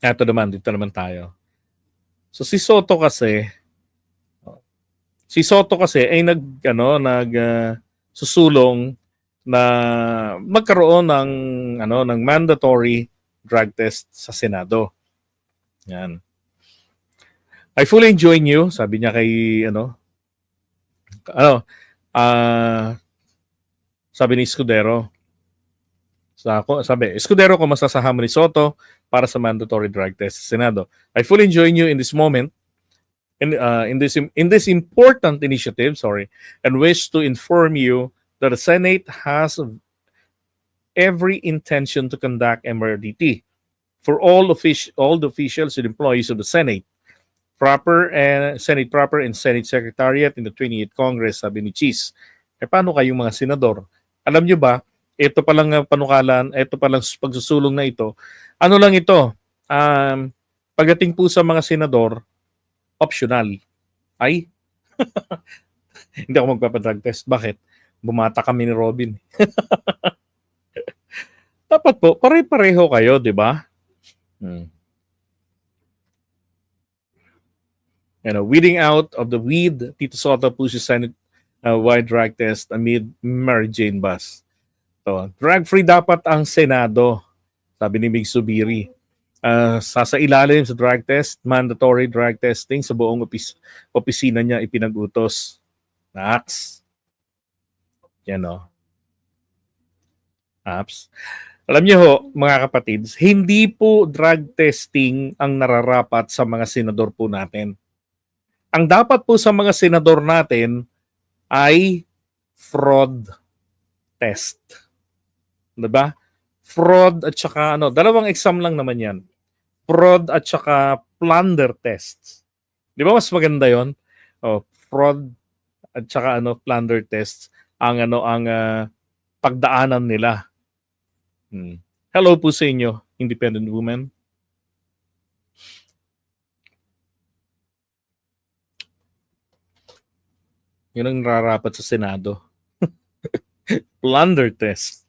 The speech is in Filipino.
Eto naman, dito naman tayo. So si Soto kasi ay susulong na magkaroon ng mandatory drug test sa Senado. Yan. I fully join you, sabi niya kay ano ah sabi ni Escudero. Escudero, kung masasahama ni Soto para sa mandatory drug test sa Senado. I fully join you in this moment in this important initiative, and wish to inform you that the Senate has every intention to conduct MRDT for all the officials and employees of the Senate proper and Senate Secretariat in the 28th Congress, sabi ni Cheese. Paano kayong mga senador? Alam nyo ba, ito palang panukalan, ito palang pagsusulong na ito, ano lang ito, pagdating po sa mga senador, optional. Ay, hindi ako magpapadrug test. Bakit? Bumata kami ni Robin. Dapat po, pare-pareho kayo, di ba? Weeding out of the weed, Tito Soto pushes Senate wide drug test amid Mary Jane Bus. So, drug-free dapat ang Senado, sabi ni Mig Subiri. Sasailalim sa drug test, mandatory drug testing sa buong opisina niya ipinag-utos. Nax. Yan o. Apps. Alam niyo ho, mga kapatids, hindi po drug testing ang nararapat sa mga senador po natin. Ang dapat po sa mga senador natin ay fraud test. Diba? Fraud at saka dalawang exam lang naman yan. Fraud at saka plunder tests. Di ba mas maganda yon? Fraud at saka plunder tests ang pagdaanan nila. Hello po sa inyo, independent women. Yun ang nararapat sa Senado. Plunder test.